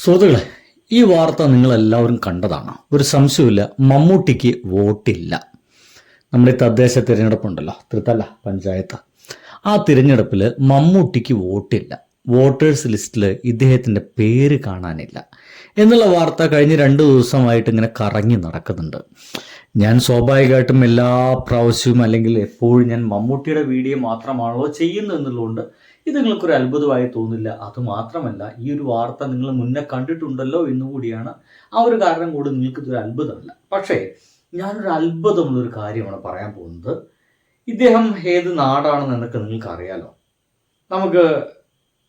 സുഹൃത്തുക്കളെ, ഈ വാർത്ത നിങ്ങളെല്ലാവരും കണ്ടതാണ്. ഒരു സംശയമില്ല, മമ്മൂട്ടിക്ക് വോട്ടില്ല. നമ്മുടെ തദ്ദേശ തിരഞ്ഞെടുപ്പുണ്ടല്ലോ, തൃത്തല പഞ്ചായത്ത്, ആ തിരഞ്ഞെടുപ്പിൽ മമ്മൂട്ടിക്ക് വോട്ടില്ല. വോട്ടേഴ്സ് ലിസ്റ്റിൽ ഇദ്ദേഹത്തിൻ്റെ പേര് കാണാനില്ല എന്നുള്ള വാർത്ത കഴിഞ്ഞ് 2 ദിവസമായിട്ട് ഇങ്ങനെ കറങ്ങി നടക്കുന്നുണ്ട്. ഞാൻ സ്വാഭാവികമായിട്ടും എല്ലാ പ്രാവശ്യവും അല്ലെങ്കിൽ എപ്പോഴും ഞാൻ മമ്മൂട്ടിയുടെ വീഡിയോ മാത്രമാണല്ലോ ചെയ്യുന്നു എന്നുള്ളതുകൊണ്ട് ഇത് നിങ്ങൾക്കൊരു അത്ഭുതമായി തോന്നില്ല. അതുമാത്രമല്ല, ഈ ഒരു വാർത്ത നിങ്ങൾ മുന്നേ കണ്ടിട്ടുണ്ടല്ലോ എന്നുകൂടിയാണ്. ആ ഒരു കാരണം കൂടി നിങ്ങൾക്കിതൊരു അത്ഭുതമല്ല. പക്ഷേ ഞാനൊരു അത്ഭുതമുള്ളൊരു കാര്യമാണ് പറയാൻ പോകുന്നത്. ഇദ്ദേഹം ഏത് നാടാണെന്ന് എന്നൊക്കെ നിങ്ങൾക്ക് അറിയാലോ. നമുക്ക്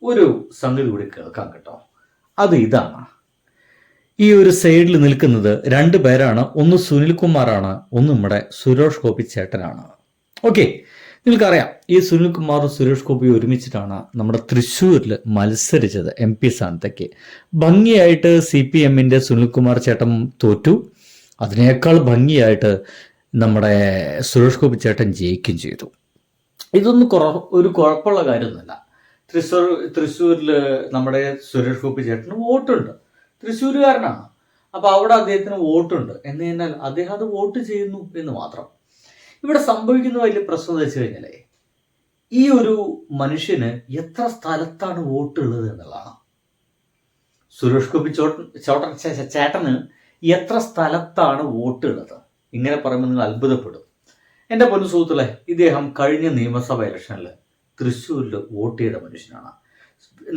ഒരു സംഗതി കൂടി കേൾക്കാം കേട്ടോ. അത് ഇതാണ്. ഈ ഒരു സൈഡിൽ നിൽക്കുന്നത് 2 പേരാണ്. ഒന്ന് സുനിൽകുമാറാണ്, ഒന്ന് നമ്മുടെ സുരേഷ് ഗോപി ചേട്ടനാണ്. ഓക്കെ, നിങ്ങൾക്കറിയാം, ഈ സുനിൽകുമാറും സുരേഷ് ഗോപിയും ഒരുമിച്ചിട്ടാണ് നമ്മുടെ തൃശ്ശൂരിൽ മത്സരിച്ചത് MP സ്ഥാനത്തേക്ക്. ഭംഗിയായിട്ട് CPMന്റെ സുനിൽകുമാർ ചേട്ടൻ തോറ്റു. അതിനേക്കാൾ ഭംഗിയായിട്ട് നമ്മുടെ സുരേഷ് ഗോപി ചേട്ടൻ ജയിക്കുകയും ചെയ്തു. ഇതൊന്നും ഒരു കുഴപ്പമുള്ള കാര്യമൊന്നുമല്ല. തൃശ്ശൂരിൽ നമ്മുടെ സുരേഷ് ഗോപി ചേട്ടന് വോട്ടുണ്ട്, തൃശ്ശൂരുകാരനാണ്. അപ്പോൾ അവിടെ അദ്ദേഹത്തിന് വോട്ടുണ്ട് എന്ന് കഴിഞ്ഞാൽ അദ്ദേഹം അത് വോട്ട് ചെയ്യുന്നു എന്ന് മാത്രം. ഇവിടെ സംഭവിക്കുന്ന വലിയ പ്രശ്നം എന്ന് വെച്ച് കഴിഞ്ഞാൽ, ഈ ഒരു മനുഷ്യന് എത്ര സ്ഥലത്താണ് വോട്ടുള്ളത് എന്നുള്ളതാണ്. സുരേഷ് ഗോപി ചേട്ടന് എത്ര സ്ഥലത്താണ് വോട്ടുള്ളത് ഇങ്ങനെ പറയുമ്പോൾ നിങ്ങൾ അത്ഭുതപ്പെടും. എൻ്റെ പൊന്നു സുഹൃത്തുക്കളെ, ഇദ്ദേഹം കഴിഞ്ഞ നിയമസഭ ഇലക്ഷനിൽ തൃശ്ശൂരിൽ വോട്ട് ചെയ്ത മനുഷ്യനാണ്.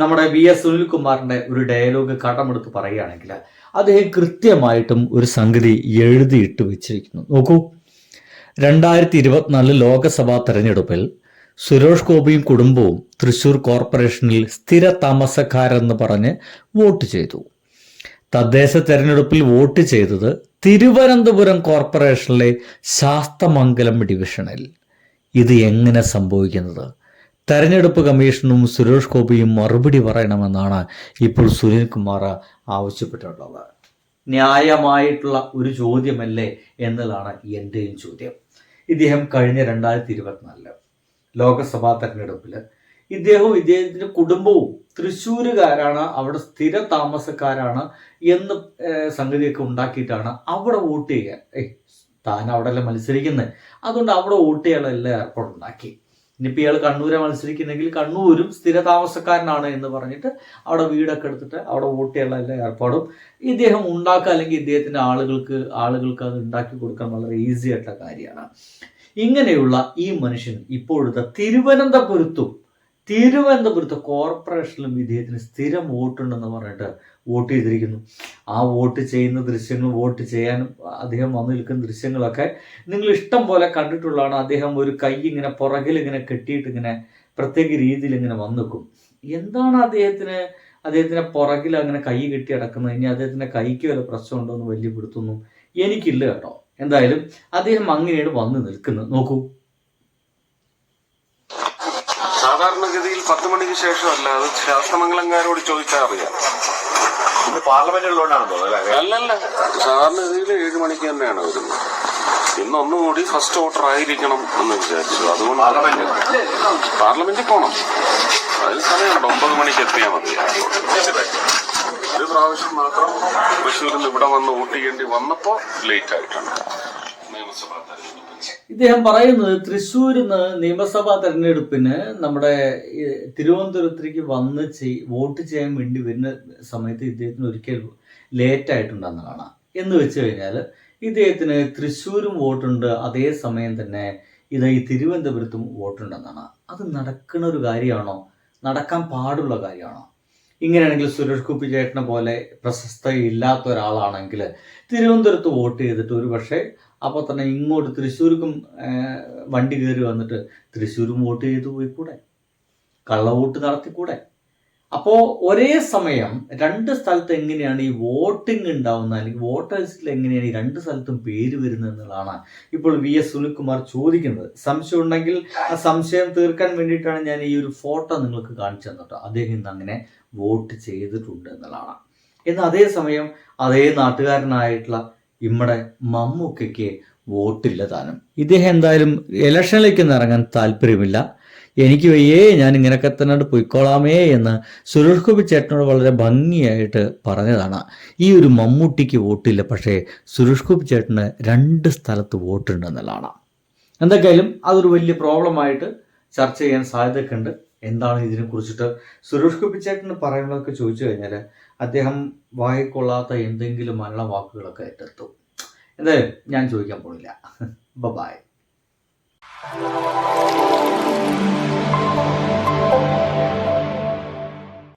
നമ്മുടെ VS സുനിൽകുമാറിൻ്റെ ഒരു ഡയലോഗ് കടമെടുത്ത് പറയുകയാണെങ്കിൽ അദ്ദേഹം കൃത്യമായിട്ടും ഒരു സംഗതി എഴുതിയിട്ട് വെച്ചിരിക്കുന്നു. നോക്കൂ, 2024 ലോക്സഭാ തെരഞ്ഞെടുപ്പിൽ സുരേഷ് ഗോപിയും കുടുംബവും തൃശ്ശൂർ കോർപ്പറേഷനിൽ സ്ഥിര താമസക്കാരെന്ന് പറഞ്ഞ് വോട്ട് ചെയ്തു. തദ്ദേശ തെരഞ്ഞെടുപ്പിൽ വോട്ട് ചെയ്തത് തിരുവനന്തപുരം കോർപ്പറേഷനിലെ ശാസ്തമംഗലം ഡിവിഷനിൽ. ഇത് എങ്ങനെ സംഭവിക്കുന്നത്? തെരഞ്ഞെടുപ്പ് കമ്മീഷനും സുരേഷ് ഗോപിയും മറുപടി പറയണമെന്നാണ് ഇപ്പോൾ സുനിൽകുമാർ ആവശ്യപ്പെട്ടിട്ടുള്ളത്. ന്യായമായിട്ടുള്ള ഒരു ചോദ്യമല്ലേ എന്നതാണ് എൻ്റെയും ചോദ്യം. ഇദ്ദേഹം കഴിഞ്ഞ 2024 ലോക്സഭാ തെരഞ്ഞെടുപ്പിൽ ഇദ്ദേഹത്തിൻ്റെ കുടുംബവും തൃശ്ശൂരുകാരാണ്, അവിടെ സ്ഥിര താമസക്കാരാണ് എന്ന് സംഗതിയൊക്കെ ഉണ്ടാക്കിയിട്ടാണ് അവിടെ വോട്ട് ചെയ്യുക. താൻ അവിടെ അല്ല മത്സരിക്കുന്നത്, അതുകൊണ്ട് അവിടെ വോട്ട് ചെയ്യാനുള്ള എല്ലാ ഏർപ്പാടുണ്ടാക്കി. ഇനിയിപ്പോൾ ഇയാൾ കണ്ണൂരെ മത്സരിക്കുന്നെങ്കിൽ കണ്ണൂരും സ്ഥിര താമസക്കാരനാണ് എന്ന് പറഞ്ഞിട്ട് അവിടെ വീടൊക്കെ എടുത്തിട്ട് അവിടെ വോട്ട് ചെയ്യാനുള്ള എല്ലാ ഏർപ്പാടും ഇദ്ദേഹം ഉണ്ടാക്കുക, അല്ലെങ്കിൽ ഇദ്ദേഹത്തിൻ്റെ ആളുകൾക്ക് അത് ഉണ്ടാക്കി കൊടുക്കാൻ വളരെ ഈസി ആയിട്ടുള്ള കാര്യമാണ്. ഇങ്ങനെയുള്ള ഈ മനുഷ്യൻ ഇപ്പോഴത്തെ തിരുവനന്തപുരത്ത് കോർപ്പറേഷനിലും ഇദ്ദേഹത്തിന് സ്ഥിരം വോട്ടുണ്ടെന്ന് പറഞ്ഞിട്ട് വോട്ട് ചെയ്തിരിക്കുന്നു. ആ വോട്ട് ചെയ്യുന്ന ദൃശ്യങ്ങൾ, വോട്ട് ചെയ്യാനും അദ്ദേഹം വന്നു നിൽക്കുന്ന ദൃശ്യങ്ങളൊക്കെ നിങ്ങൾ ഇഷ്ടം പോലെ കണ്ടിട്ടുള്ളതാണ്. അദ്ദേഹം ഒരു കൈ ഇങ്ങനെ പുറകിൽ ഇങ്ങനെ കെട്ടിയിട്ട് ഇങ്ങനെ പ്രത്യേക രീതിയിൽ ഇങ്ങനെ വന്നു നിൽക്കും. എന്താണ് അദ്ദേഹത്തിന് പുറകിൽ അങ്ങനെ കൈ കെട്ടി അടക്കുന്നത്? ഇനി അദ്ദേഹത്തിൻ്റെ കൈക്ക് വല്ല പ്രശ്നമുണ്ടോ എന്ന് വലിയ പിടുത്തൊന്നും എനിക്കില്ല കേട്ടോ. എന്തായാലും അദ്ദേഹം അങ്ങനെയാണ് വന്ന് നിൽക്കുന്നത്. നോക്കൂ, സാധാരണഗതിയിൽ 10 മണിക്ക് ശേഷമല്ല, അത് ശാസ്തമംഗലംകാരോട് ചോദിച്ചാൽ അറിയാം. പാർലമെന്റിലുള്ളതാണെന്ന് തോന്നുന്നു. അല്ലല്ല, സാധാരണഗതിയിൽ 7 മണിക്ക് തന്നെയാണ് വരുന്നത്. ഇന്നൊന്നുകൂടി ഫസ്റ്റ് വോട്ടർ ആയിരിക്കണം എന്ന് വിചാരിച്ചു. അതുകൊണ്ട് പാർലമെന്റിൽ പോകണം. അതിന് സമയമുണ്ട്, 9 മണിക്ക് എത്തിയാൽ മതി. ഒരു പ്രാവശ്യം മാത്രം തൃശ്ശൂരിൽ നിന്ന് ഇവിടെ വന്ന് വോട്ട് ചെയ്യേണ്ടി വന്നപ്പോൾ ലേറ്റ് ആയിട്ടാണ് നിയമസഭാ തെരഞ്ഞെടുപ്പ്. ഇദ്ദേഹം പറയുന്നത് തൃശ്ശൂരിൽ നിന്ന് നിയമസഭാ തെരഞ്ഞെടുപ്പിന് നമ്മുടെ തിരുവനന്തപുരത്തേക്ക് വന്ന് വോട്ട് ചെയ്യാൻ വേണ്ടി വരുന്ന സമയത്ത് ഇദ്ദേഹത്തിന് ഒരിക്കൽ ലേറ്റ് ആയിട്ടുണ്ടെന്നാണ്. എന്ന് വെച്ച് കഴിഞ്ഞാൽ ഇദ്ദേഹത്തിന് തൃശ്ശൂരും വോട്ടുണ്ട്, അതേസമയം തന്നെ ഈ തിരുവനന്തപുരത്തും വോട്ടുണ്ടെന്നാണ്. അത് നടക്കുന്ന ഒരു കാര്യമാണോ? നടക്കാൻ പാടുള്ള കാര്യമാണോ? ഇങ്ങനെയാണെങ്കിൽ സുരേഷ് ഗോപി ചേട്ടനെ പോലെ പ്രശസ്ത ഇല്ലാത്ത ഒരാളാണെങ്കിൽ തിരുവനന്തപുരത്ത് വോട്ട് ചെയ്തിട്ട് ഒരു പക്ഷേ അപ്പോൾ തന്നെ ഇങ്ങോട്ട് തൃശ്ശൂർക്കും വണ്ടി കയറി വന്നിട്ട് തൃശ്ശൂരും വോട്ട് ചെയ്തു പോയിക്കൂടെ? കള്ളവോട്ട് നടത്തിക്കൂടെ? അപ്പോൾ ഒരേ സമയം 2 സ്ഥലത്ത് എങ്ങനെയാണ് ഈ വോട്ടിംഗ് ഉണ്ടാവുന്നത്, അല്ലെങ്കിൽ വോട്ടേഴ്സിൽ എങ്ങനെയാണ് ഈ 2 സ്ഥലത്തും പേര് വരുന്നത് എന്നുള്ളതാണ് ഇപ്പോൾ VS സുനിൽകുമാർ ചോദിക്കുന്നത്. സംശയം ഉണ്ടെങ്കിൽ ആ സംശയം തീർക്കാൻ വേണ്ടിയിട്ടാണ് ഞാൻ ഈ ഒരു ഫോട്ടോ നിങ്ങൾക്ക് കാണിച്ചു തന്നിട്ടോ. അദ്ദേഹം ഇന്ന് അങ്ങനെ വോട്ട് ചെയ്തിട്ടുണ്ട് എന്നുള്ളതാണ്. എന്നാൽ അതേസമയം അതേ നാട്ടുകാരനായിട്ടുള്ള നമ്മുടെ മമ്മൂക്കയ്ക്ക് വോട്ടില്ല താനും. ഇദ്ദേഹം എന്തായാലും ഇലക്ഷനിലേക്ക് ഇറങ്ങാൻ താല്പര്യമില്ല. എനിക്ക് വയ്യേ, ഞാൻ ഇങ്ങനെയൊക്കെ തന്നെ പൊയ്ക്കോളാമേ എന്ന് സുരേഷ് ഗോപി ചേട്ടനോട് വളരെ ഭംഗിയായിട്ട് പറഞ്ഞതാണ്. ഈ ഒരു മമ്മൂട്ടിക്ക് വോട്ടില്ല, പക്ഷേ സുരേഷ് ഗോപി ചേട്ടന് 2 സ്ഥലത്ത് വോട്ടുണ്ടെന്നുള്ളതാണ്. എന്തൊക്കെയായാലും അതൊരു വലിയ പ്രോബ്ലമായിട്ട് ചർച്ച ചെയ്യാൻ സാധ്യതയൊക്കെ ഉണ്ട്. എന്താണ് ഇതിനെ കുറിച്ചിട്ട് സുരേഷ് ഗോപി ചേട്ടന് പറയുന്നതൊക്കെ ചോദിച്ചു കഴിഞ്ഞാൽ അദ്ദേഹം വായിക്കൊള്ളാത്ത എന്തെങ്കിലും മലയാള വാക്കുകളൊക്കെ ഏറ്റെടുത്തു. എന്തായാലും ഞാൻ ചോദിക്കാൻ പോണില്ല. ബൈ.